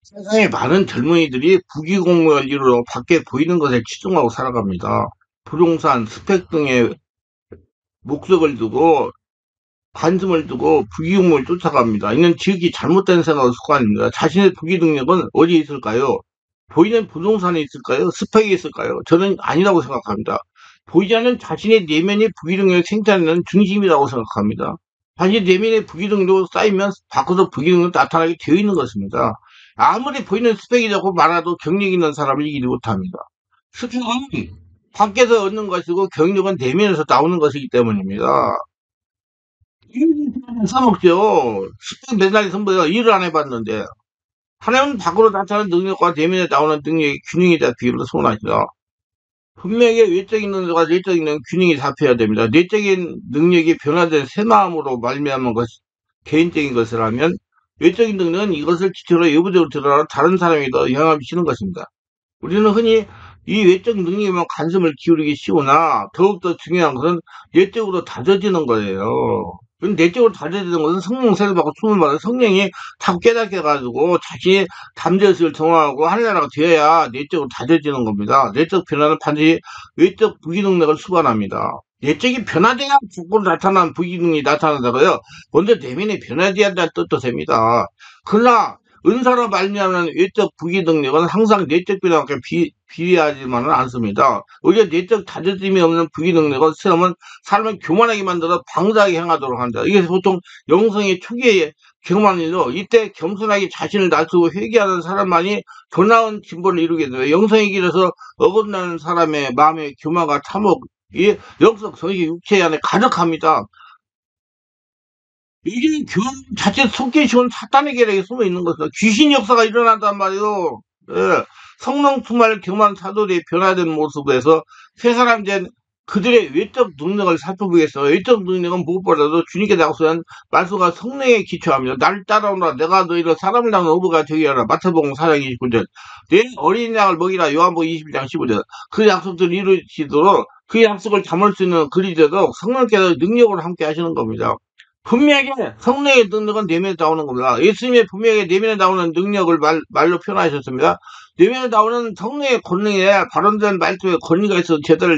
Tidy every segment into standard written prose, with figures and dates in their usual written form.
세상에 많은 젊은이들이 부귀공무원 이루러 밖에 보이는 것에 치중하고 살아갑니다. 부동산, 스펙 등의 목적을 두고 관심을 두고 부귀공무를 쫓아갑니다. 이는 지극히 잘못된 생각과 습관입니다. 자신의 부귀 능력은 어디에 있을까요? 보이는 부동산에 있을까요? 스펙에 있을까요? 저는 아니라고 생각합니다. 보이지 않는 자신의 내면의 부귀 능력을 생산하는 중심이라고 생각합니다. 자신의 내면의 부귀 능력이 쌓이면 밖에서 부귀 능력이 나타나게 되어 있는 것입니다. 아무리 보이는 스펙이라고 말해도 경력 있는 사람을 이기지 못합니다. 스펙은 밖에서 얻는 것이고 경력은 내면에서 나오는 것이기 때문입니다. 일을 써먹죠. 스펙 맨날 선보여 일을 안 해봤는데 하나는 밖으로 나타나는 능력과 내면에 나오는 능력의 균형이 잡히기를 소원하시다. 분명히 외적인 능력과 내적인 능력 균형이 잡혀야 됩니다. 내적인 능력이 변화된 새 마음으로 말미암은 것 개인적인 것이라면 외적인 능력은 이것을 기초로 외부적으로 드러나 다른 사람에게 더 영향을 미치는 것입니다. 우리는 흔히 이 외적 능력에만 관심을 기울이기 쉬우나 더욱더 중요한 것은 내적으로 다져지는 거예요. 내적으로 다져지는 것은 성령 세례 받고 숨을 받아 성령이 다 깨닫게 해가지고 자신이 잠재의식을 정화하고 하늘나라가 되어야 내적으로 다져지는 겁니다. 내적 변화는 반드시 외적 부기능력을 수반합니다. 내적이 변화돼야 밖으로 나타난 부기능이 나타난다고요. 먼저 내면이 변화돼야 한다는 뜻도 됩니다. 그러나 은사로 말미암는 외적 부귀 능력은 항상 내적 변화와 비례하지만은 않습니다. 오히려 내적 다져짐이 없는 부귀 능력은 시험은 사람을 교만하게 만들어 방자하게 행하도록 한다. 이게 보통 영성의 초기에 경험하는 일로 이때 겸손하게 자신을 낮추고 회개하는 사람만이 더 나은 진보를 이루게 돼요. 영성의 길에서 어긋나는 사람의 마음의 교만과 탐욕, 이 영적 성의 육체 안에 가득합니다. 이게 교회 자체 속계시원 사탄의 계략에 숨어 있는 것이다. 귀신 역사가 일어난단 말이에요. 예. 성령 충만을 경험한 사도들의 변화된 모습에서 세 사람 된 그들의 외적 능력을 살펴보겠어요. 외적 능력은 무엇보다도 주님께 약속한 말씀과 성령에 기초합니다. 나를 따라오라. 내가 너희를 사람을 낳는 어부가 되게 하라. 마태복음 4장 29절. 내 어린 양을 먹이라. 요한복음 21장 15절. 그 약속들을 이루시도록 그 약속을 담을 수 있는 그리 되도록 성령께서 능력으로 함께 하시는 겁니다. 분명하게 성령의 능력은 내면에 나오는 겁니다. 예수님의 분명하게 내면에 나오는 능력을 말로 표현하셨습니다. 내면에 나오는 성령의 권능에 발언된 말씀에 권위가 있어서 제대로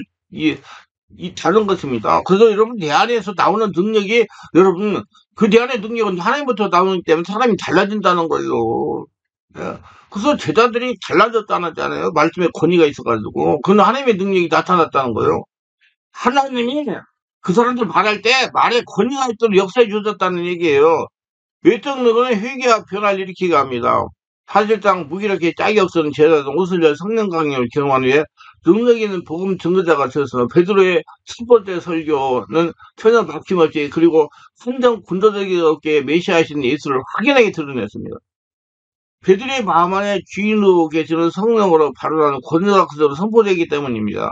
다른 것입니다. 그래서 여러분 내 안에서 나오는 능력이 여러분 그 내 안의 능력은 하나님부터 나오기 때문에 사람이 달라진다는 거예요. 예. 그래서 제자들이 달라졌다잖아요. 말씀에 권위가 있어가지고 그건 하나님의 능력이 나타났다는 거예요. 하나님이 그 사람들 말할 때 말에 권위가 있도록 역사해 주셨다는 얘기예요. 외적 능력은 회개와 변화를 일으키게 합니다. 사실상 무기력해 짝이 없는 제자들 옷을 열 성령 강림을 경험한 후에 능력 있는 복음 증거자가 되어서 베드로의 첫 번째 설교는 전혀 막힘없이 그리고 선정 군도적이게 메시아이신 예수를 확연하게 드러냈습니다. 베드로의 마음 안에 주인으로 계시는 성령으로 발언하는 권위가 그대로 선포되기 때문입니다.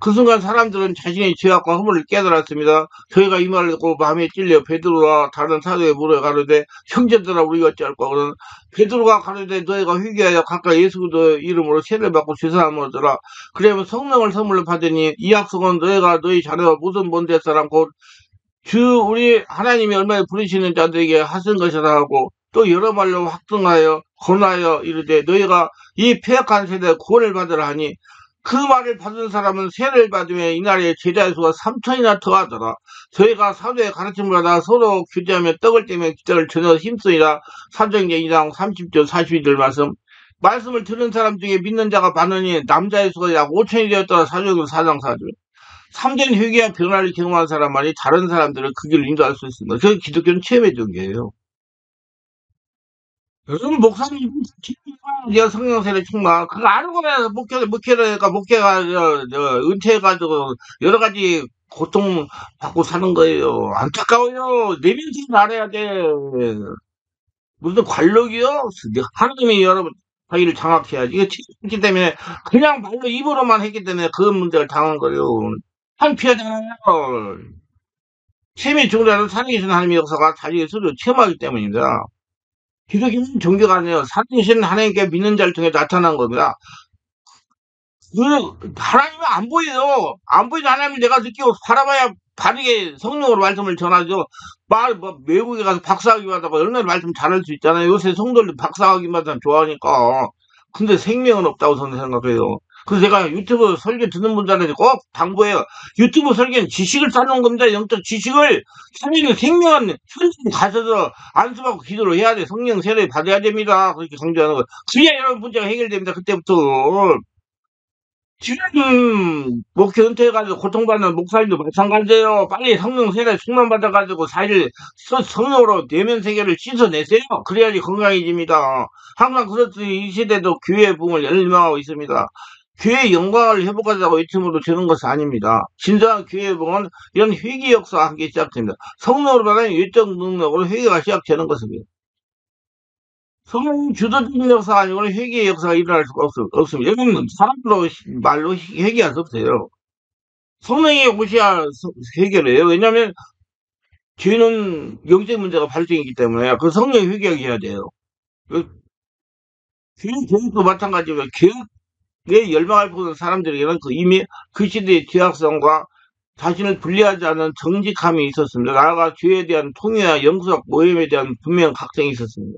그 순간 사람들은 자신의 죄악과 허물을 깨달았습니다. 저희가 이 말을 듣고 마음에 찔려 베드로와 다른 사도에 물어 가로되 형제들아 우리가 어찌할까 그러는 베드로가 가로되 너희가 회개하여 각각 예수 그리스도 이름으로 세례를 받고 죄사함을 얻으라. 그러면 성령을 선물로 받으니 이 약속은 너희가 너희 자녀와 모든 먼데 사람 곧 주 우리 하나님이 얼마나 부르시는 자들에게 하신 것이라 하고 또 여러 말로 확증하여 권하여 이르되 너희가 이 폐역한 세대에 구원을 받으라 하니 그 말을 받은 사람은 세례를 받으며 이날에 제자의 수가 3천이나 더하더라. 저희가 사도의 가르침을 받아 서로 교제하며 떡을 떼며 기도를 전혀 힘쓰이라. 사도행전 2장 30절 42절 말씀을 들은 사람 중에 믿는 자가 많으니 남자의 수가 약 5천이 되었더라. 사도행전 4장 4절. 참된 회개와 변화를 경험한 사람만이 다른 사람들을 그 길을 인도할 수 있습니다. 그게 기독교는 체험의 종교예요. 요즘 목사님 내가 성령세례 충만 그거 아는 거면 목회가 은퇴해가지고 여러 가지 고통 받고 사는 거예요. 안타까워요. 내면서 알아야 돼. 무슨 관록이요? 하나님이 여러분 자기를 장악해야지. 이거 했기 때문에 그냥 말로 입으로만 했기 때문에 그 문제를 당한 거예요. 한피하잖아요. 체험의 종자는 살아계신 하나님의 역사가 자기의 스스로 체험하기 때문입니다. 기독교는 종교가 아니에요. 살아계신 하나님께 믿는 자를 통해 나타난 겁니다. 하나님은 안 보여요. 안 보이는 하나님을 내가 느끼고 바라봐야 바르게 성령으로 말씀을 전하죠. 외국에 가서 박사학위만 하다가 얼마나 말씀 잘할 수 있잖아요. 요새 성도들 박사학위만 좋아하니까. 근데 생명은 없다고 저는 생각해요. 그래서 제가 유튜브 설교 듣는 분들한테 꼭 당부해요. 유튜브 설교는 지식을 쌓는 겁니다. 영적 지식을. 성령의 생명은 현장 가셔서 안수받고 기도를 해야 돼. 성령 세례 받아야 됩니다. 그렇게 강조하는 거. 그래야 여러분 문제가 해결됩니다. 그때부터. 지금 목회 은퇴해가지고 고통받는 목사님도 마찬가지예요. 빨리 성령 세례 충만 받아가지고 사실 성령으로 내면 세계를 씻어내세요. 그래야지 건강해집니다. 항상 그렇듯이 이 시대도 교회의 붕을 열망하고 있습니다. 교회의 영광을 회복하자고 외침으로 되는 것은 아닙니다. 진정한 교회의 붕은 이런 회개 역사와 함께 시작됩니다. 성령으로 받은 외적 능력으로 회개가 시작되는 것입니다. 성령 주도적인 역사가 아니고는 회개의 역사가 일어날 수가 없습니다. 여러분, 사람으로 말로 회개할 수 없어요. 성령이 오셔야 회개를 해요. 왜냐하면 죄는 영적 문제가 발생이기 때문에 그 성령이 회개해야 돼요. 교육도 마찬가지로 교육에 열망을 보는 사람들에게는 이미 그 시대의 죄악성과 자신을 분리하지 않은 정직함이 있었습니다. 나아가 죄에 대한 통회와 영적 모임에 대한 분명한 각성이 있었습니다.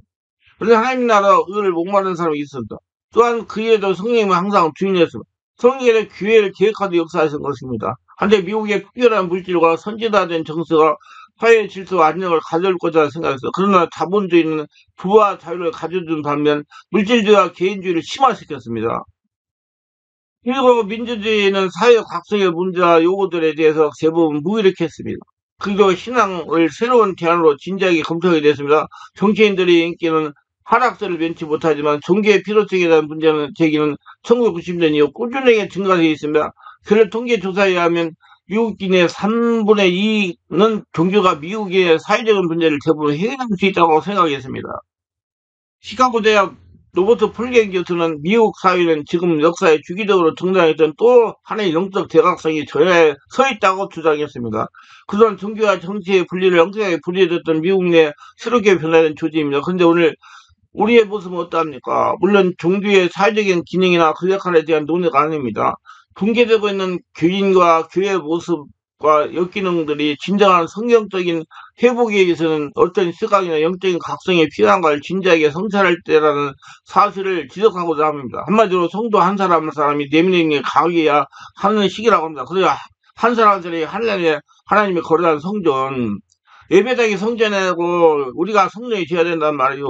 그런데 하나님 나라 의를 목마른 사람이 있었다. 또한 그에도 성령님은 항상 주인이었습니다. 성령의 교회를 계획하듯 역사하신 것입니다. 한때 미국의 특별한 물질과 선지자된 정서가 사회의 질서와 안정을 가져올 거라 생각했어요. 그러나 자본주의는 부와 자유를 가져준 반면 물질주의와 개인주의를 심화시켰습니다. 그리고 민주주의는 사회 각성의 문제와 요구들에 대해서 대부분 무기력했습니다. 그리고 신앙을 새로운 대안으로 진지하게 검토하게 됐습니다. 정치인들의 인기는 하락세를 면치 못하지만 종교의 필요성에 대한 문제는 제기는 1990년 이후 꾸준하게 증가되어 있습니다. 그런 통계 조사에 의하면 미국인의 3분의 2는 종교가 미국의 사회적인 문제를 대부분 해결할 수 있다고 생각했습니다. 시카고 대학 로버트 폴겐 교수는 미국 사회는 지금 역사에 주기적으로 등장했던 또 하나의 영적 대각성이 전에 서 있다고 주장했습니다. 그동안 종교와 정치의 분리를 엉뚱하게 분리해뒀던 미국 내 새롭게 변화된 조직입니다. 그런데 오늘 우리의 모습은 어떠합니까? 물론 종교의 사회적인 기능이나 그 역할에 대한 논의가 아닙니다. 붕괴되고 있는 교인과 교회의 모습과 역기능들이 진정한 성경적인 회복에 위해서는 어떤 시각이나 영적인 각성이 필요한 걸 진지하게 성찰할 때라는 사실을 지적하고자 합니다. 한마디로 성도 한 사람 한 사람이 내면이 강해야 하는 시기라고 합니다. 그래야 한 사람 한 사람이 하나님의 거룩한 성전, 예배당이 성전이고 우리가 성전이 되어야 된단 말이요.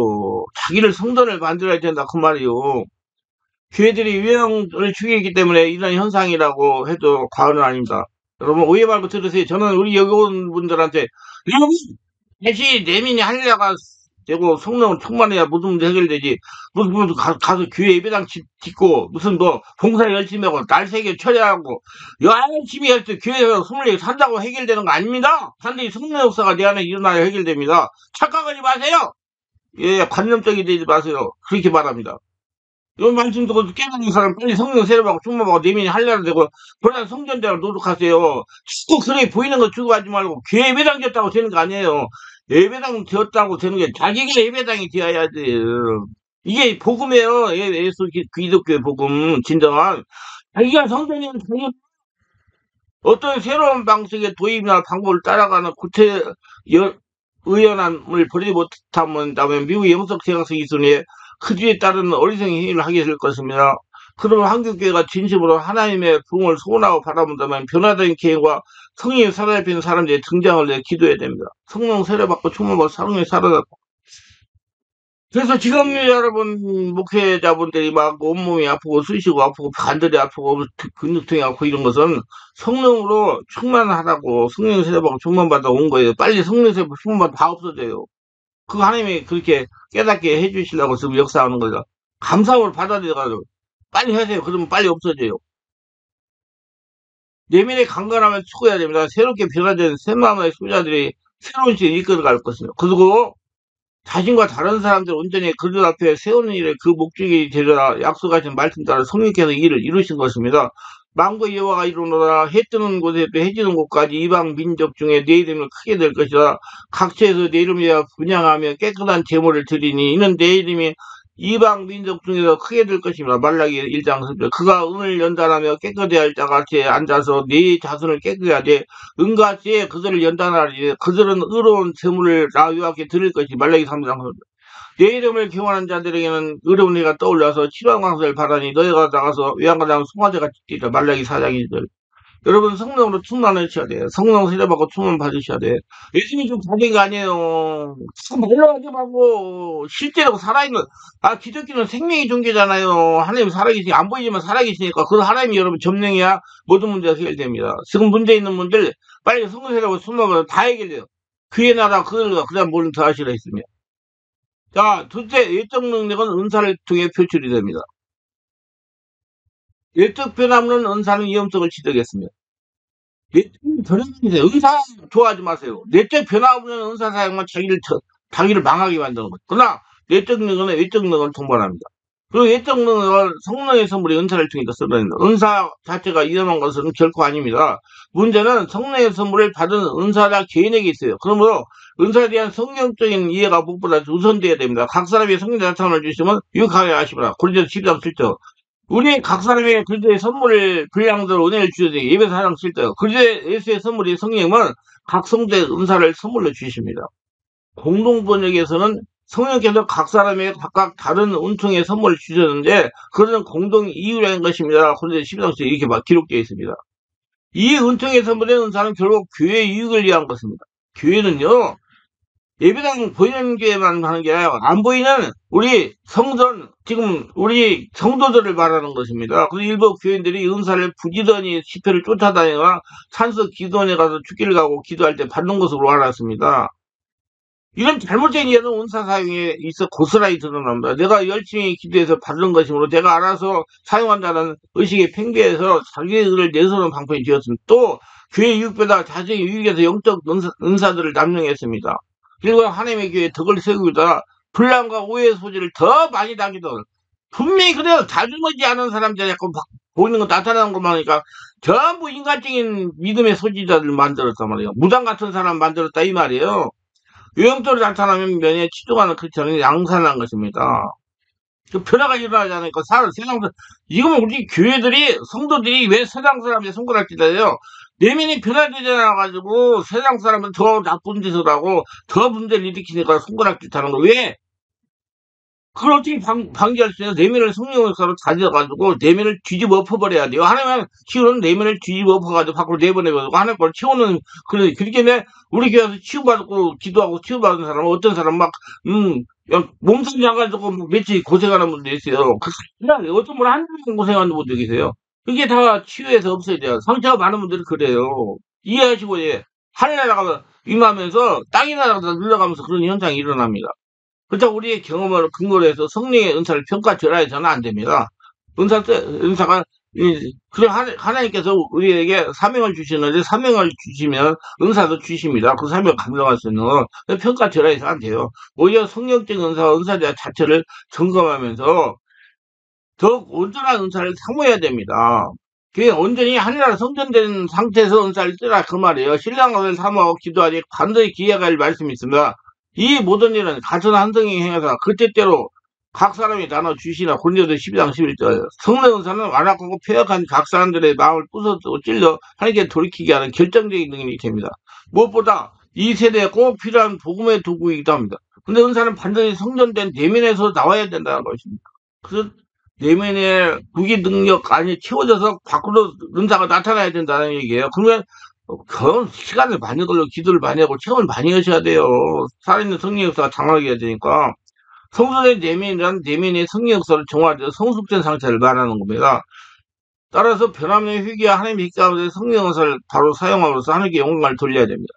자기를 성전을 만들어야 된다 그 말이요. 교회들이 유형을 추구했기 때문에 이런 현상이라고 해도 과언은 아닙니다. 여러분 오해 말고 들으세요. 저는 우리 여기 온 분들한테 여러분 다시 내민이 하려가 되고 성령을 충만해야 모든 문제 해결되지. 무슨 가서 교회 예배당 짓고 무슨 뭐 봉사 열심히 하고 날 새겨 처리하고 열심히 할 때 교회에서 24개 산다고 해결되는 거 아닙니다. 반드시 성령 역사가 내 안에 일어나야 해결됩니다. 착각하지 마세요. 예, 관념적이 되지 마세요. 그렇게 말합니다. 이런 말씀 듣고 깨닫는 사람 빨리 성령 세례받고 충만받고 내민이 하려고 되고 그러나 성전대로 노력하세요. 자꾸 그렇게 보이는 거 주고 하지 말고 교회 예배당 되었다고 되는 거 아니에요. 예배당 되었다고 되는 게 자기가 예배당이 되어야지. 이게 복음이에요. 예수 기독교의 복음 진정한. 자기가 성전이면 자기 어떤 새로운 방식의 도입이나 방법을 따라가는 의연함을 버리지 못하면 미국의 영적 대각성 이순에 그 뒤에 따른 어리석은 행위를 하게 될 것입니다. 그러면 한국교회가 진심으로 하나님의 부흥을 소원하고 바라본다면 변화된 계획과 성령이 사로잡히는 사람들의 등장을 위해 기도해야 됩니다. 성령 세례받고 충만받고 성령이 사로잡고. 그래서 지금 여러분 목회자분들이 막 온몸이 아프고 쑤시고 아프고 관절이 아프고 근육통이 아프고 이런 것은 성령으로 충만하다고 성령 세례받고 충만받아 온 거예요. 빨리 성령 세례받고 충만받아 다 없어져요. 그 하나님이 그렇게 깨닫게 해주시려고 지금 역사하는 거죠. 감사함을 받아들여가지고 빨리 하세요. 그러면 빨리 없어져요. 내면의 강건함을 추구해야 됩니다. 새롭게 변화된 새 마음의 소자들이 새로운 시대를 이끌어갈 것입니다. 그리고 자신과 다른 사람들 온전히 그들 앞에 세우는 일에 그 목적이 되리라 약속하신 말씀 따라 성령께서 일을 이루신 것입니다. 만국의 여호와가 이루노라. 해 뜨는 곳에도 해 지는 곳까지 이방 민족 중에 내 이름이 크게 될 것이다. 각처에서 내 이름을 분양하며 깨끗한 제물을 드리니 이는 내 이름이 이방 민족 중에서 크게 될 것입니다. 말라기 1장 10절. 그가 은을 연단하며 깨끗해야 할 자같이 앉아서 네 자손을 깨끗게 하되 은같이 그들을 연단하리. 그들은 의로운 재물을 나 여호와께 드릴 것이. 말라기 3장 10절. 내 이름을 경외하는 자들에게는 의로운 해가 떠올라서 치료광선을 바라니 너희가 나가서 외양간장 송아지가 찢기라. 말라기 4장 1절. 여러분 성령으로 충만하셔야 돼요. 성령 세례받고 충만 받으셔야 돼요. 예수님이 좀 받은 거 아니에요. 참 말로 하지 말고 실제로 살아있는 기독교는 생명의 종교잖아요. 하나님 살아계시니까 안 보이지만 살아계시니까 그 하나님이 여러분 점령해야 모든 문제가 해결됩니다. 지금 문제 있는 분들 빨리 성령 세례받고 충만 받으면 다 해결돼요. 그의 나라 그들과 그다음 모든 더 하시라 했으며. 자, 둘째 외적 능력은 은사를 통해 표출이 됩니다. 외적 변화는 은사는 위험성을 지적했습니다. 내적 변화세요. 은사 좋아하지 마세요. 내적 변화 없는 은사 사용만 자기를 망하게 만드는 거죠. 그러나 내적 능력은 외적 능력을 동반합니다. 그리고 외적 능력은 성령의 선물이 은사를 통해서 쓰러집니다. 은사 자체가 위험한 것은 결코 아닙니다. 문제는 성령의 선물을 받은 은사자 개인에게 있어요. 그러므로 은사에 대한 성경적인 이해가 무엇보다 우선되어야 됩니다. 각 사람이 성령 나타남을 주시면 유익하게 하시라. 고린도서 12장 7절. 우리 각 사람에게 그리스도의 선물을 분량대로 은혜를 주셔서 예배 사랑 쓸 때요. 그리스도의 예수의 선물이 성령은 각 성도의 은사를 선물로 주십니다. 공동 번역에서는 성령께서 각 사람에게 각각 다른 은총의 선물을 주셨는데 그것은 공동 이유라는 것입니다. 그런데 12장에 이렇게 막 기록되어 있습니다. 이 은총의 선물의 은사는 결국 교회의 유익을 위한 것입니다. 교회는요. 예배당 보이는 교회만 하는 게 아니라 안 보이는 우리 성전 지금 우리 성도들을 말하는 것입니다. 그래서 일부 교인들이 은사를 부지런히 집회를 쫓아다니거나 찬석 기도원에 가서 죽기를 가고 기도할 때 받는 것으로 알았습니다. 이런 잘못된 이해는 은사 사용에 있어 고스란히 드러납니다. 내가 열심히 기도해서 받은 것이므로 내가 알아서 사용한다는 의식에 팽배해서 자기의 의를 내세우는 방편이 되었습니다. 또 교회 유익보다 자신의 유익에서 영적 은사들을 남용했습니다. 그리고 하나님의 교회에 덕을 세우기보다 불량과 오해의 소지를 더 많이 당기던 분명히 그래요. 다듬어지 않은 사람들이 자꾸 보이는 거 나타나는 것만 하니까 전부 인간적인 믿음의 소지자들을 만들었단 말이에요. 무당 같은 사람 만들었다 이 말이에요. 유형적으로 나타나면 면에 치중하는 크리스천은 양산한 것입니다. 그 변화가 일어나지 않으니까 세상 이거면 우리 교회들이 성도들이 왜 세상 사람들이 손가락질해요? 내면이 변화되지 않아가지고 세상 사람은 더 나쁜 짓을 하고 더 문제를 일으키니까 손가락질하는 거 왜? 그걸 어떻게 방지할 수 있냐? 내면을 성령 역사로 다져가지고 내면을 뒤집어 엎어버려야 돼요. 하나님은 치유는 내면을 뒤집어 엎어가지고 밖으로 내보내가지고 하나님 걸 치우는 그렇게 우리 교회에서 치유받고 기도하고 치유받은 사람은 어떤 사람 몸살이 나가지고 며칠 고생하는 분도 있어요. 어떤 분은 한 달 고생하는 분도 계세요. 그게 다 치유해서 없어야 돼요. 상처가 많은 분들은 그래요. 이해하시고 하늘나라가 임하면서 땅이 나라가 눌러가면서 그런 현상이 일어납니다. 그렇다고 우리의 경험을 근거로 해서 성령의 은사를 평가절하해서는 안 됩니다. 은사가, 그래, 하나님께서 우리에게 사명을 주시는데, 사명을 주시면 은사도 주십니다. 그 사명을 감당할 수 있는 평가절하해서 안 돼요. 오히려 성령적인 은사와 은사자 자체를 점검하면서 더욱 온전한 은사를 사모해야 됩니다. 그게 온전히 하늘나라 성전된 상태에서 은사를 쓰라 그 말이에요. 신랑을 사모하고 기도하니 반드시 기회가 할 말씀이 있습니다. 이 모든 일은 같은 한 성이 행해서 그때때로 각 사람이 나눠 주시나. 고린도서 12장 11절. 성령 은사는 완악하고 폐역한 각 사람들의 마음을 부서뜨고 찔러 하나님께 돌이키게 하는 결정적인 능력이 됩니다. 무엇보다 이 세대에 꼭 필요한 복음의 도구이기도 합니다. 근데 은사는 반드시 성전된 내면에서 나와야 된다는 것입니다. 그래서 내면의 무기 능력 안이 채워져서 밖으로 은사가 나타나야 된다는 얘기예요. 그러면 그건 시간을 많이 걸려 기도를 많이 하고 체험을 많이 하셔야 돼요. 살아있는 성령 역사가 장하게 해야 되니까. 성도의 내면이란 내면의 성령 역사를 정화해서 성숙된 상태를 말하는 겁니다. 따라서 변함없는 회개와 하나님의 힘 가운데 성령 역사를 바로 사용함으로써 하나님께 영광을 돌려야 됩니다.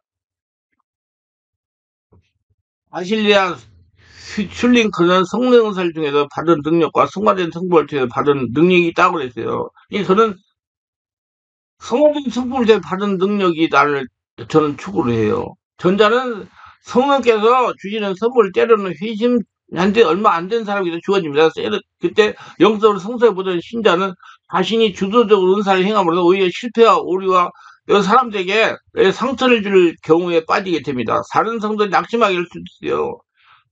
아실리아 슐링크는 성령 은사를 중에서 받은 능력과 승화된 성부를 통해서 받은 능력이 있다고 그랬어요. 저는 성화된 성부를 통해 받은 능력이 저는 추구를 해요. 전자는 성령께서 주시는 선물을 때로는 회심한지 얼마 안 된 사람에게 주어집니다. 그때 영적으로 성소에 보던 신자는 자신이 주도적으로 은사를 행함으로써 오히려 실패와 오류와 사람들에게 상처를 줄 경우에 빠지게 됩니다. 다른 성도들이 낙심하게 할 수도 있어요.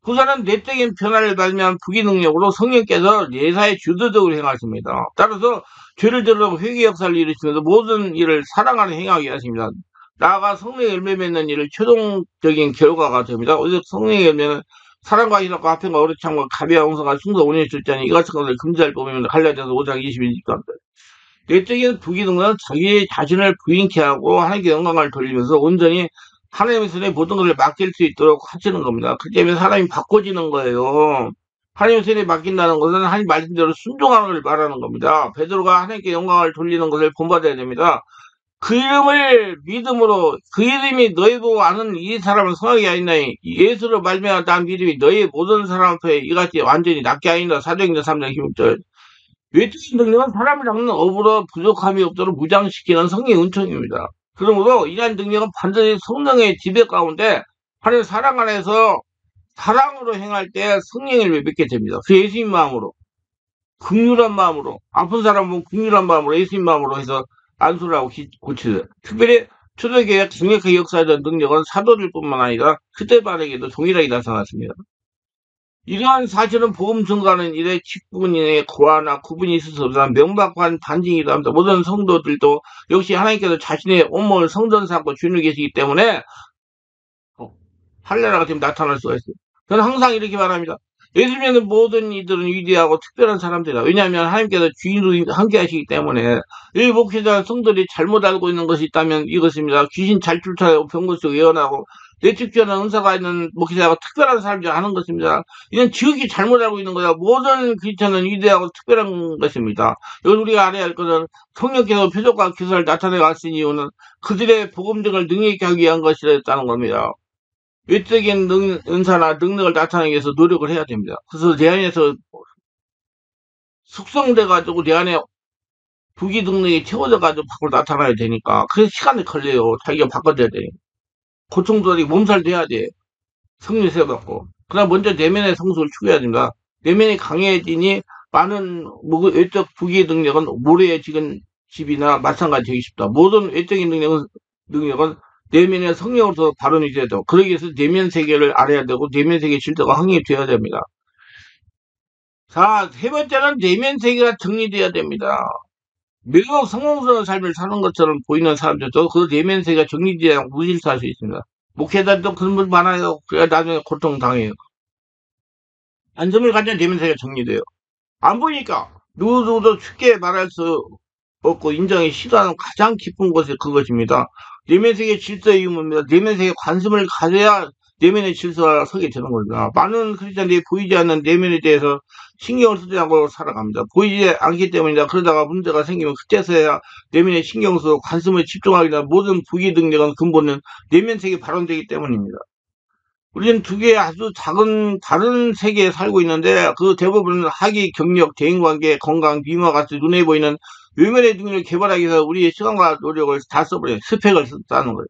후자는 뇌적인 변화를 발명한 부기능력으로 성령께서 예사에 주도적으로 행하십니다. 따라서 죄를 저지르고 회개 역사를 이루시면서 모든 일을 사랑하는 행하게 하십니다. 나아가 성령의 열매 맺는 일을 최종적인 결과가 됩니다. 오직 성령의 열매는 사랑과 희락과 화평과 어루창과 가비와 옹성과 충성 온유의 절제하니 이같은 것을 금지할 법입니다. 갈라디아서 5장 22절. 뇌적인 부기능은 자기 자신을 부인케 하고 하나님께 영광을 돌리면서 온전히 하나님의 손에 모든 것을 맡길 수 있도록 하시는 겁니다. 그 때문에 사람이 바꿔지는 거예요. 하나님의 손에 맡긴다는 것은 하나님 말씀대로 순종하는 걸 말하는 겁니다. 베드로가 하나님께 영광을 돌리는 것을 본받아야 됩니다. 그 이름을 믿음으로 그 이름이 너희 보고 아는 이 사람을 성하게 하였나니 예수로 말미암아 믿음이 너희 모든 사람 앞에 이같이 완전히 낫게 하였다. 사도행전 3장 16절. 외적인 능력은 사람을 잡는 업으로 부족함이 없도록 무장시키는 성령의 은총입니다. 그러므로 이러한 능력은 반드시 성령의 지배 가운데 하나님 사랑 안에서 사랑으로 행할 때 성령을 맺게 됩니다. 그 예수님 마음으로, 긍휼한 마음으로, 아픈 사람은 긍휼한 마음으로, 예수님 마음으로 해서 안수를 하고 고치죠. 특별히 초대교회 강력하게 역사하던 능력은 사도들뿐만 아니라 그때반에게도 동일하게 나타났습니다. 이러한 사실은 복음 증거하는 일에 직분인의 고하나 구분이 있을 수 없으나 명백한 반증이기도 합니다. 모든 성도들도 역시 하나님께서 자신의 온몸을 성전 삼고 주인을 계시기 때문에 할례라 같은 나타날 수가 있어요. 저는 항상 이렇게 말합니다. 예수 믿는 모든 이들은 위대하고 특별한 사람들이다. 왜냐하면 하나님께서 주인으로 함께 하시기 때문에 이 목회자 성도들이 잘못 알고 있는 것이 있다면 이것입니다. 귀신 잘 쫓아내고 병고수 예언하고 내측전한 은사가 있는 목회자가 특별한 사람이라 하는 것입니다. 이건 지극히 잘못 알고 있는 거야. 모든 크리스천은 위대하고 특별한 것입니다. 여기 우리가 알아야 할 것은 성령께서 표적과 기사를 나타내 왔은 이유는 그들의 복음 등을 능히 하기 위한 것이었다는 겁니다. 외적인 은사나 능력을 나타내기 위해서 노력을 해야 됩니다. 그래서 내 안에서 숙성돼가지고 내 안에 부기 능력이 채워져가지고 밖으로 나타나야 되니까 그래서 시간이 걸려요. 자기가 바꿔줘야 돼. 고통들이 몸살돼야 돼. 성령 세워받고. 그러나 먼저 내면의 성숙을 추구해야 됩니다. 내면이 강해지니 많은 외적 부기 능력은 모래에 지은 집이나 마찬가지 되기 쉽다. 모든 외적인 능력은 내면의 성령으로서 발언이 돼야 되고, 그러기 위해서 내면 세계를 알아야 되고, 내면 세계 질서가 확립되어야 됩니다. 자, 세 번째는 내면 세계가 정리되어야 됩니다. 매우 성공스러운 삶을 사는 것처럼 보이는 사람들도 그 내면 세계가 정리되어야 무질서할 수 있습니다. 목회자도 그런 분 많아요. 그래야 나중에 고통당해요. 안정을 가진 내면 세계가 정리돼요. 안 보이니까 누구도 쉽게 말할 수 없고 인정이 싫어하는 가장 깊은 것이 그것입니다. 내면세계 질서의 유무입니다. 내면세계 관심을 가져야 내면의 질서가 서게 되는 겁니다. 많은 크리스천들이 보이지 않는 내면에 대해서 신경을 쓰지 않고 살아갑니다. 보이지 않기 때문이다. 그러다가 문제가 생기면 그때서야 내면에 신경 쓰고 관심을 집중하게 되는 모든 부기 능력은 근본은 내면세계 발현되기 때문입니다. 우리는 두 개의 아주 작은 다른 세계에 살고 있는데 그 대부분은 학위, 경력, 대인관계, 건강, 미모와 같이 눈에 보이는 외면의 능력을 개발하기 위해서 우리의 시간과 노력을 다 써버려요. 스펙을 쌓는 거예요.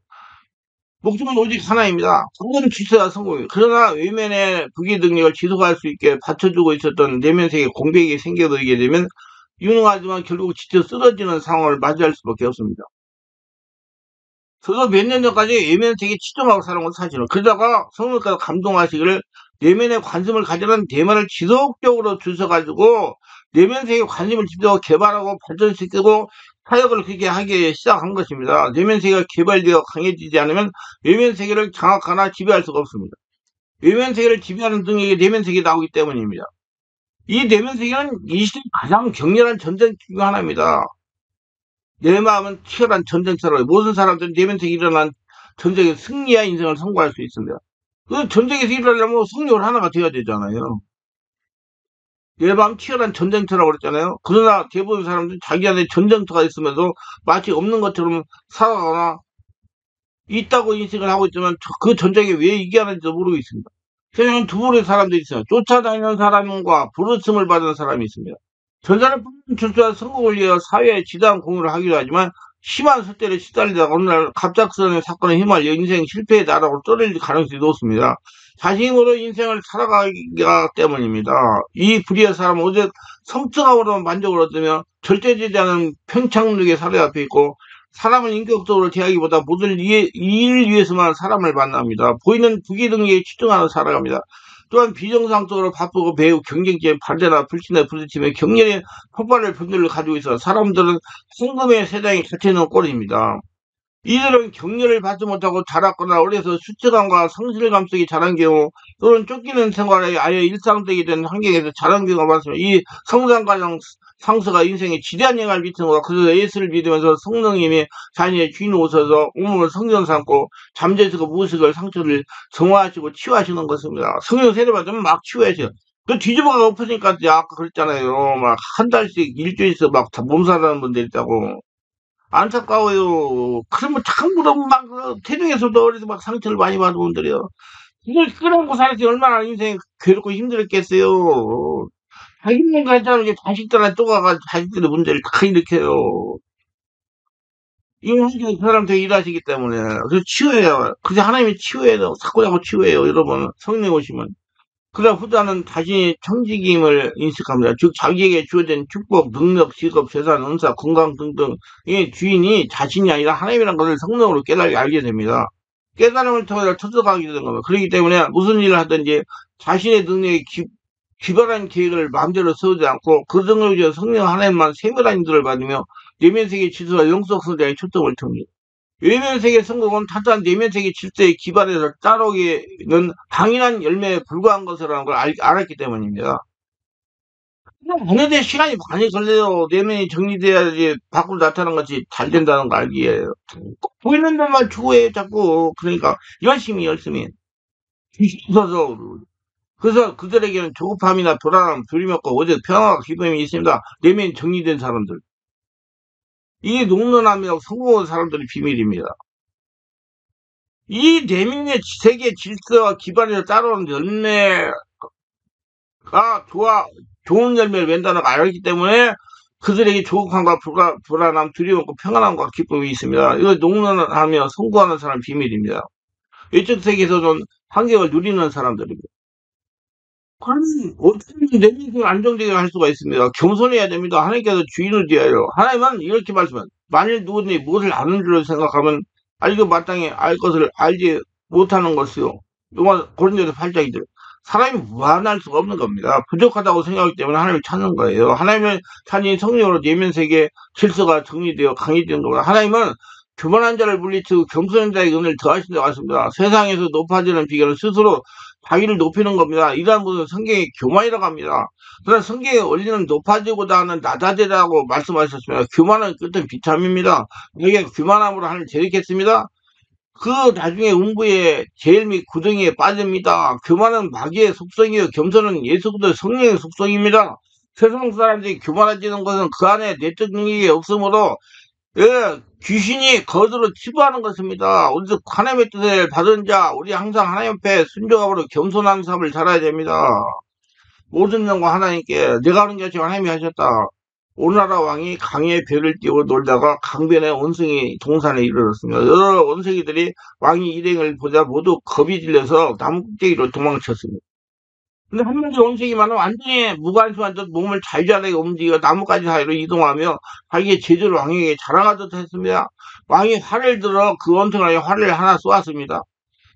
목적은 오직 하나입니다. 모든 질서가 성공이에요. 그러나 외면의 부기 능력을 지속할 수 있게 받쳐주고 있었던 내면 세계 공백이 생겨버리게 되면 유능하지만 결국 지쳐 쓰러지는 상황을 맞이할 수밖에 없습니다. 저도 몇 년 전까지 외면 세계에 치중하고 살은 건 사실은. 그러다가 성령께서 감동하시기를 내면에 관심을 가지는 대만을 지속적으로 주셔가지고 내면 세계에 관심을 집중하고 개발하고 발전시키고 사역을 그렇게 하기 시작한 것입니다. 내면 세계가 개발되어 강해지지 않으면 외면 세계를 장악하나 지배할 수가 없습니다. 외면 세계를 지배하는 능력이 내면 세계에 나오기 때문입니다. 이 내면 세계는 이 시대 가장 격렬한 전쟁 중 하나입니다. 내 마음은 치열한 전쟁처럼 모든 사람들은 내면 세계에 일어난 전쟁에 승리한 인생을 선고할 수 있습니다. 그 전쟁에서 일어나려면 성령을 하나가 되어야 되잖아요. 내 마음 치열한 전쟁터라고 그랬잖아요. 그러나 대부분 사람들은 자기 안에 전쟁터가 있으면서 마치 없는 것처럼 살아가나 있다고 인식을 하고 있지만 그 전쟁에 왜 이겨하는지도 모르고 있습니다. 세상에 두 부류의 사람들이 있어요. 쫓아다니는 사람과 부르심을 받은 사람이 있습니다. 전자는 출소한 성공을 위해 사회에 지대한 공유를 하기도 하지만 심한 설대를 시달리다가 어느 날 갑작스러운 사건에 휘말려 인생 실패의 나라로 떨어질 가능성이 높습니다. 자신으로 인생을 살아가기 때문입니다. 이 불의의 사람은 오직 성적으로 만족을 얻으며 절대되지 않은 평창력의 사회 앞에 있고 사람을 인격적으로 대하기보다 모든 일을 위해서만 사람을 만납니다. 보이는 부기능력에 치중하는 살아갑니다. 또한 비정상적으로 바쁘고 매우 경쟁적인 반대나 불신에 부딪히며 격렬히 폭발할 분들을 가지고 있어 사람들은 황금의 세상에 갇혀있는 꼴입니다. 이들은 격려를 받지 못하고 자랐거나 어려서 수치감과 성실감 속에 자란 경우 또는 쫓기는 생활에 아예 일상적이 된 환경에서 자란 경우가 많습니다. 이 성장과정 상서가 인생에 지대한 영향을 미치는 거다. 그래서 예수를 믿으면서 성령님이 자신의 주인 오셔서 온몸을 성전 삼고 잠재스고 무식을 상처를 정화하시고 치유하시는 것입니다. 성령 세례 받으면 막 치유하셔요. 그 뒤집어가 엎으니까 아까 그랬잖아요. 막 한 달씩 일주일씩 막 몸살하는 분들 있다고. 안타까워요. 그러면 참으로 막 태중에서도 어려서 막 상처를 많이 받은 분들이요. 이걸 끌어안고 살았지 얼마나 인생 괴롭고 힘들었겠어요. 자기만 가지고 이제 자식들한테 또 가가지고 자식들의 문제를 다 일으켜요. 이건 하나님 그 사람한테 일하시기 때문에 그래서 치유해요. 그래서 하나님이 치유해요. 자꾸 치유해요. 여러분 성령 오시면. 그러나 후자는 자신이 청지기임을 인식합니다. 즉 자기에게 주어진 축복, 능력, 직업, 재산, 은사, 건강 등등 이 주인이 자신이 아니라 하나님이라는 것을 성령으로 깨달게 알게 됩니다. 깨달음을 통해 터득하게 되는 겁니다. 그렇기 때문에 무슨 일을 하든지 자신의 능력에 기발한 계획을 마음대로 세우지 않고 그 능력을 위해 성령 하나님만 세밀한 인도를 받으며 내면세계 질서와 영적 성장에 초점을 둡니다. 외면세계 성공은 타단 내면세계 질서에 기반해서 따라오기는 당연한 열매에 불과한 것이라는 걸 알았기 때문입니다. 어느 데 시간이 많이 걸려요. 내면이 정리돼야지 밖으로 나타나는 것이 잘 된다는 거 알기에. 보이는 데만 추구해 자꾸. 그러니까 열심히. 있어서 그래서 그들에게는 조급함이나 불안함, 두려움 없고 오직 평화와 기쁨이 있습니다. 내면이 정리된 사람들. 이 녹론함이라고 성공한 사람들의 비밀입니다. 이 내면의 세계 질서와 기반에서 따라오는 열매가 좋은 열매를 맺는다는 걸 알기 때문에 그들에게 조급함과 불안함, 두려움 없고 평안함과 기쁨이 있습니다. 이거 녹론하며 성공하는 사람 비밀입니다. 외적 세계에서는 환경을 누리는 사람들입니다. 그러면 어떻게 내면을 안정되게 할 수가 있습니다. 겸손해야 됩니다. 하나님께서 주인을 되어요. 하나님은 이렇게 말씀합니다. 만일 누구든지 무엇을 아는 줄로 생각하면 알고 마땅히 알 것을 알지 못하는 것이요. 고린도서 8장이죠. 사람이 무한할 수가 없는 겁니다. 부족하다고 생각하기 때문에 하나님을 찾는 거예요. 하나님을 찾는 성령으로 내면 세계 질서가 정리되어 강해지는 겁니다. 하나님은 교만한 자를 물리치고 겸손한 자의 은혜를 더하신다고 하십니다. 세상에서 높아지는 비결은 스스로 자기를 높이는 겁니다. 이러한 것은 성경의 교만이라고 합니다. 그러나 성경의 원리는 높아지고자 하는 낮아지라고 말씀하셨습니다. 교만은 끝은 비참입니다. 이게 교만함으로 하나님 재밌겠습니다. 그 나중에 음부의 제일 및 구덩이에 빠집니다. 교만은 마귀의 속성이요 겸손은 예수 그리스도의 성령의 속성입니다. 세상 사람들이 교만해지는 것은 그 안에 내적 능력이 없으므로 귀신이 거두로 치부하는 것입니다. 우리 하나님의 뜻을 받은 자, 우리 항상 하나님 앞에 순종함으로 겸손한 삶을 살아야 됩니다. 모든 영광 하나님께 내가 하는 게 아니라 하나님이 하셨다. 오나라 왕이 강에 배를 띄고 놀다가 강변에 원숭이 동산에 이르렀습니다. 여러 원숭이들이 왕이 일행을 보자 모두 겁이 질려서 나무 꼭대기로 도망쳤습니다. 근데 한 명의 원숭이만은 완전히 무관심한 듯 몸을 잘잘하게 움직여 나뭇가지 사이로 이동하며 자기의 재주를 왕에게 자랑하듯 했습니다. 왕이 활을 들어 그 원숭이에 활을 하나 쏘았습니다.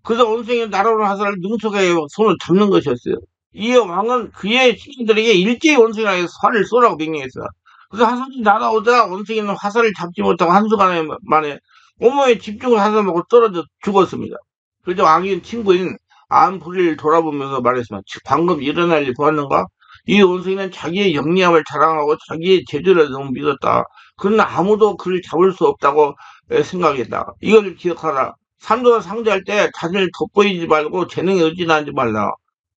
그래서 원숭이는 날아오는 화살을 능숙하게 손을 잡는 것이었어요. 이 왕은 그의 시인들에게 일제히 원숭이에게 활을 쏘라고 명령했어요. 그래서 화살이 날아오자 원숭이는 화살을 잡지 못하고 한순간에 만에 온몸에 집중을 하다 먹고 떨어져 죽었습니다. 그래서 왕의 친구인 안부리를 돌아보면서 말했습니다. 방금 일어날 일 보았는가? 이 원숭이는 자기의 영리함을 자랑하고 자기의 재주를 너무 믿었다. 그러나 아무도 그를 잡을 수 없다고 생각했다. 이걸 기억하라. 산도를 상대할 때 자신을 돋보이지 말고 재능에 의지하지 말라.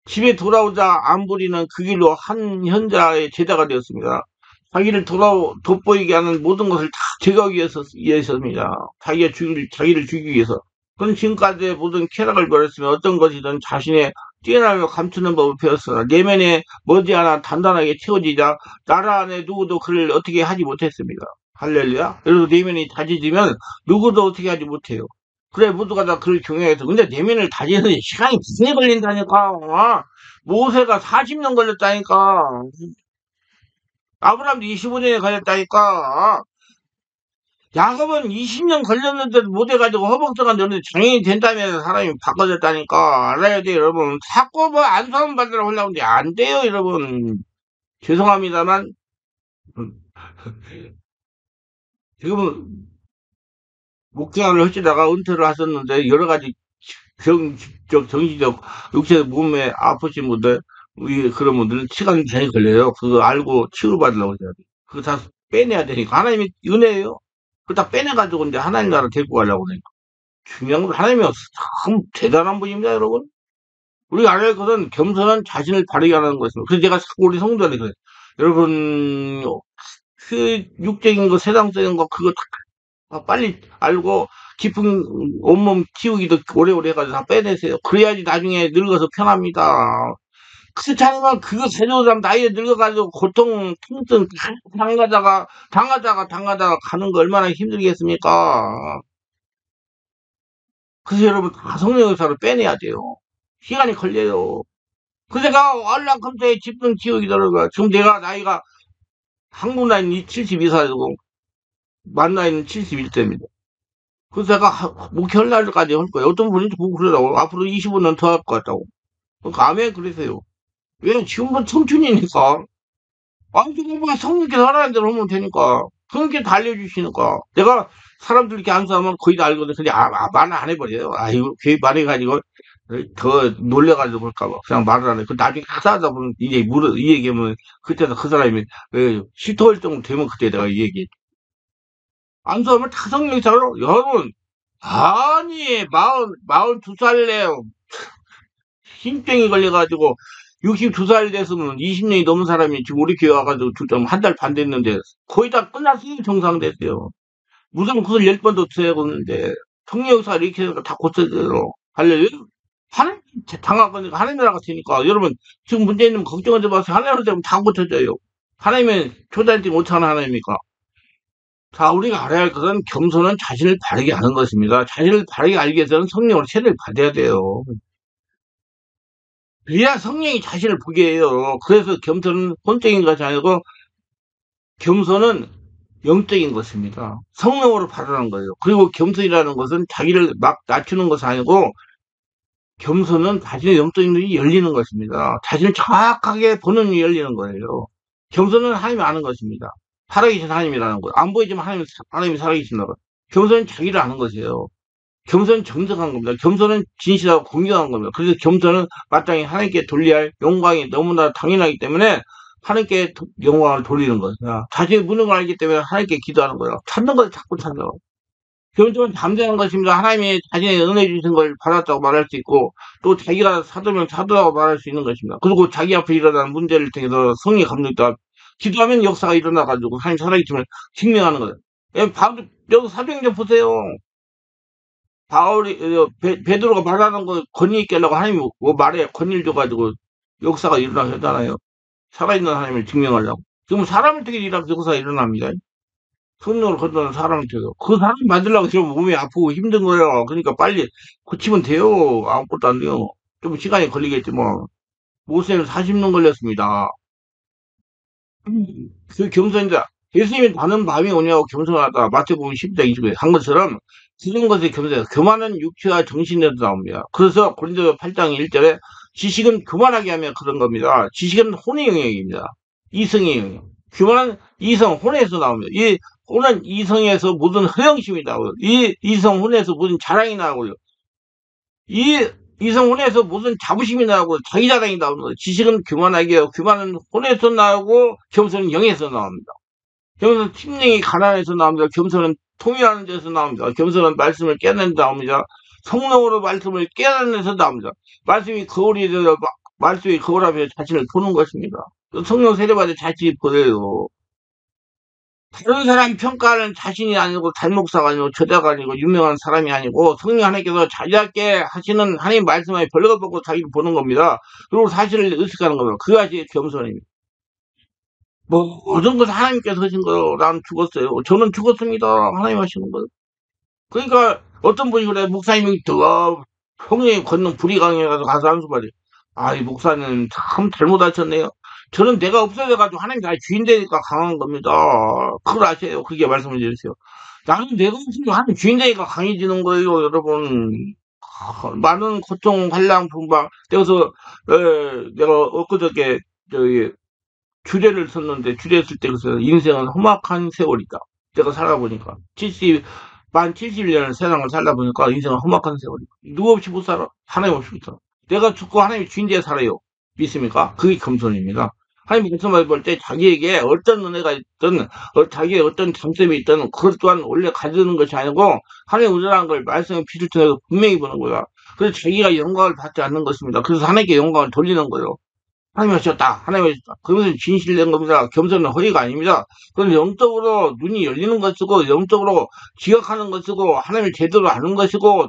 집에 돌아오자 안부리는 그 길로 한 현자의 제자가 되었습니다. 자기를 돋보이게 하는 모든 것을 다 제거하기 위해서입니다. 자기를 죽이기 위해서. 그는 지금까지의 모든 쾌락을 버렸으며 어떤 것이든 자신의 뛰어나며 감추는 법을 배웠으나 내면에 머지않아 단단하게 채워지자 나라 안에 누구도 그를 어떻게 하지 못했습니다. 할렐루야. 그래서 내면이 다지지면 누구도 어떻게 하지 못해요. 그래 모두가 다 그를 경외해서 근데 내면을 다지는 시간이 무슨 걸린다니까. 모세가 40년 걸렸다니까. 아브라함도 25년에 걸렸다니까. 야곱은 20년 걸렸는데도 못해가지고 허벅지가 늘는데 장애인이 된다면 사람이 바꿔졌다니까. 알아야 돼요, 여러분. 자꾸 뭐 안수하면 받으라고 하려고 하는데 안 돼요, 여러분. 죄송합니다만, 음, 지금은 목회를 하시다가 은퇴를 하셨는데 여러 가지 정신적, 육체적 몸에 아프신 분들, 그런 분들은 시간이 많이 걸려요. 그거 알고 치유받으려고 해야 돼. 그거 다 빼내야 되니까. 하나님이 은혜예요. 그거 다 빼내가지고 이제 하나님 나라 데리고 가려고 그러니까. 중요한 건 하나님이 참 대단한 분입니다, 여러분. 우리가 알아야 할 것은 겸손한 자신을 바르게 하는 것입니다. 그래서 제가 자꾸 우리 성도한테 그래요. 여러분, 그 육적인 거, 세상적인 거, 그거 빨리 알고 깊은 온몸 키우기도 오래오래 해가지고 다 빼내세요. 그래야지 나중에 늙어서 편합니다. 그렇지 않으면 그거 세조사람 나이에 늙어가지고 고통, 통증 당하다가 가는 거 얼마나 힘들겠습니까? 그래서 여러분 다 성령의사를 빼내야 돼요. 시간이 걸려요. 그래서 내가 알랑컴사에 집중 키우기더라고요. 지금 내가 나이가 한국 나이는 72살이고 만 나이는 71세입니다. 그래서 내가 목회할 날까지 할 거예요. 어떤 분이 보고 그러더라고. 앞으로 25년 더 할 것 같다고. 그러니까 아멘 그러세요. 왜냐면 지금은 청춘이니까. 아니, 지금 뭐 성령께서 하라는 대로 하면 되니까. 성령께서 다 알려주시니까. 내가 사람들 이렇게 안수하면 거의 다 알거든. 근데 말을 안 해버려요. 아이고, 괜히 말해가지고 더 놀래가지고 그럴까봐. 그냥 말을 안 해. 그 나중에 하다 보면 이제 이 얘기하면 그때도 그 사람이 시토할 정도 되면 그때 내가 이 얘기. 안수하면 다 성령께서 여러분. 아니, 42살래요. 심병이 걸려가지고 62살 됐으면 20년이 넘은 사람이 지금 우리 교회 와가지고 좀 한 달 반 됐는데 거의 다 끝났어요. 정상됐어요. 무슨 굿을 10번도 써야 하는데 성령사 이렇게 해서 다 고쳐져요. 할렐루야. 하나님 당하거니까 하나님 나라가 되니까 여러분 지금 문제 있는 걱정하지 마세요. 하나님 되면 다 고쳐져요. 하나님은 초단지 못하는 하나님이니까. 자, 우리가 알아야 할 것은 겸손은 자신을 바르게 하는 것입니다. 자신을 바르게 알기 위해서는 성령으로 세례를 받아야 돼요. 그래야 성령이 자신을 보게 해요. 그래서 겸손은 혼적인 것이 아니고 겸손은 영적인 것입니다. 성령으로 바르는 거예요. 그리고 겸손이라는 것은 자기를 막 낮추는 것이 아니고 겸손은 자신의 영적인 눈이 열리는 것입니다. 자신을 정확하게 보는 눈이 열리는 거예요. 겸손은 하나님이 아는 것입니다. 살아계신 하나님이라는 거예요. 안 보이지만 하나님이 살아계신다고. 겸손은 자기를 아는 것이에요. 겸손은 정직한 겁니다. 겸손은 진실하고 공정한 겁니다. 그래서 겸손은 마땅히 하나님께 돌려야 할 영광이 너무나 당연하기 때문에 하나님께 영광을 돌리는 거예요. 자신이 무는 걸 알기 때문에 하나님께 기도하는 거예요. 찾는 걸 자꾸 찾아요. 겸손은 잠재는 것입니다. 하나님이 자신의 은혜 주신 걸 받았다고 말할 수 있고 또 자기가 사도면 사도라고 말할 수 있는 것입니다. 그리고 자기 앞에 일어나는 문제를 통해서 성령이 감동했다. 기도하면 역사가 일어나가지고 하나님 살아계심을 증명하는 거예요. 여기 사도행전 보세요. 베드로가 말하는 거 권위 있게 하려고 하나님이 뭐 말에 권위를 줘가지고 역사가 일어나게 하잖아요. 살아있는 하나님을 증명하려고. 지금 사람을 되게 일하면 역사가 일어납니다. 성령으로 건너는 사람을 되게. 그 사람 만들려고 지금 몸이 아프고 힘든 거예요. 그러니까 빨리 고치면 돼요. 아무것도 안 돼요. 좀 시간이 걸리겠지만. 모세는 40년 걸렸습니다. 그 겸손이다. 예수님이 나는 밤이 오냐고 겸손하다. 마태복음 10장 20에 한 것처럼 그런 것에 겸손해요. 교만은 육체와 정신에도 나옵니다. 그래서 고린도 8장 1절에 지식은 교만하게 하면 그런 겁니다. 지식은 혼의 영역입니다. 이성의 영역. 교만은 이성, 혼에서 나옵니다. 이 혼은 이성에서 모든 허영심이 나오고요. 이 이성, 혼에서 모든 자랑이 나오고요. 이 이성 혼에서 무슨 자부심이 나오고 자기 자랑이 나오는 거예요. 지식은 교만하게 해요. 교만은 혼에서 나오고 겸손은 영에서 나옵니다. 겸손은 심령이 가난해서 나옵니다. 겸손은 통일하는 데서 나옵니다. 겸손은 말씀을 깨내는 데 나옵니다. 성령으로 말씀을 깨내는 데서 나옵니다. 말씀이 거울이 되어 말씀이 거울 앞에 자신을 보는 것입니다. 성령 세례받을 자신이 보여요. 다른 사람 평가하는 자신이 아니고 달목사가 아니고 저자가 아니고 유명한 사람이 아니고 성령 하나님께서 자기답게 하시는 하나님 말씀에 별거 보고 자기를 보는 겁니다. 그리고 사실을 의식하는 겁니다. 그것이 겸손입니다. 모든 것을 하나님께서 하신 거예요. 난 죽었어요. 저는 죽었습니다. 하나님 하시는 거예요. 그러니까 어떤 분이 그래 목사님이 성령의 권능 불이 강해가지고 가서 한수받이 이 목사님 참 잘못하셨네요. 저는 내가 없어져가지고 하나님 다 주인 되니까 강한 겁니다. 그걸 아세요. 그게 말씀을 드리세요. 나는 내가 없으면 하나님 주인되니까 강해지는 거예요, 여러분. 많은 고통, 환랑, 분방. 그래서 내가 엊그저께 저기 주례를 썼는데 주례 쓸 때 그래서 인생은 험악한 세월이다. 내가 살아보니까 만 70년을 세상을 살다 보니까 인생은 험악한 세월이다. 누구 없이 못 살아. 하나님 없이 못 살아. 내가 죽고 하나님이 주인되어 살아요. 믿습니까? 그게 겸손입니다. 하나님 말씀을 볼 때 자기에게 어떤 은혜가 있든 자기의 어떤 장점이 있든 그것 또한 원래 가지는 것이 아니고 하나님 은혜라는 걸 말씀의 빛을 통해서 분명히 보는 거야. 그래서 자기가 영광을 받지 않는 것입니다. 그래서 하나님께 영광을 돌리는 거예요. 하나님이 하셨다. 하나님이 하셨다. 그것은 진실된 겁니다. 겸손은 허위가 아닙니다. 그건 영적으로 눈이 열리는 것이고, 영적으로 지각하는 것이고, 하나님을 제대로 아는 것이고,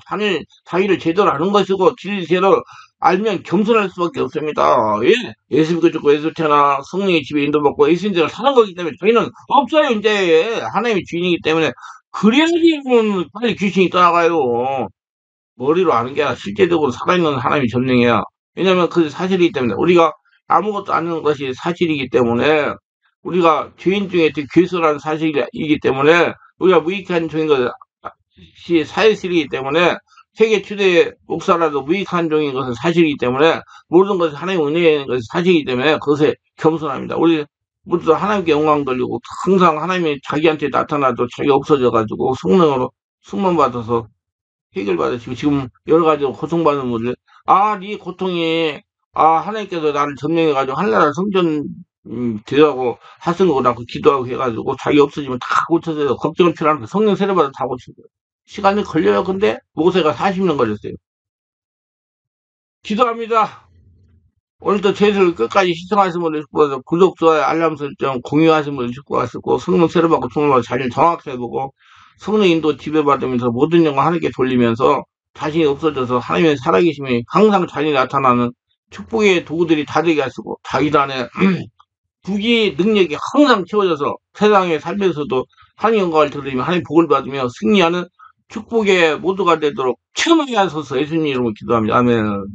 자기를 제대로 아는 것이고, 진리 제대로 알면 겸손할 수밖에 없습니다. 예? 예수 믿고 죽고 예수 태어나 성령의 집에 인도받고 예수 인생을 사는 거기 때문에 저희는 없어요, 이제. 하나님이 주인이기 때문에. 그래야지, 빨리 귀신이 떠나가요. 머리로 아는 게 아니라 실제적으로 살아있는 하나님이 전능해야. 왜냐면 그 사실이기 때문에. 우리가 아무것도 아는 것이 사실이기 때문에 우리가 죄인 중에 되게 괴수라는 사실이기 때문에 우리가 무익한 종인 것이 사실이기 때문에 세계 최대 목사라도 무익한 종인 것은 사실이기 때문에 모든 것이 하나님의 은혜인 것이 사실이기 때문에 그것에 겸손합니다. 우리 모두 하나님께 영광 돌리고 항상 하나님이 자기한테 나타나도 자기가 없어져가지고 성령으로 숙만 받아서 해결받으시고 지금 여러 가지 고통받는 분들 네 고통이 하나님께서 나를 점령해가지고 하늘나라 성전 되라고 하신 거라고 기도하고 해가지고 자기 없어지면 다 고쳐져요. 걱정을 필요한 거 성령 세례받아 다 고쳐져요. 시간이 걸려요. 근데 모세가 40년 걸렸어요. 기도합니다. 오늘도 제수를 끝까지 시청하신 분들 축복하시고 구독, 좋아요, 알람 설정, 공유하신 분들 축복하시고 성령 세례받고 정말 자신을 정확히 해보고 성령 인도 지배받으면서 모든 영광 하나님께 돌리면서 자신이 없어져서 하나님의 살아계심이 항상 자신이 나타나는 축복의 도구들이 다 되게 하시고 자기도 안에 부귀 능력이 항상 채워져서 세상에 살면서도 하나님 영광을 들으며 하나님 복을 받으며 승리하는 축복의 모두가 되도록 체험하게 하소서 예수님 이름으로 기도합니다. 아멘.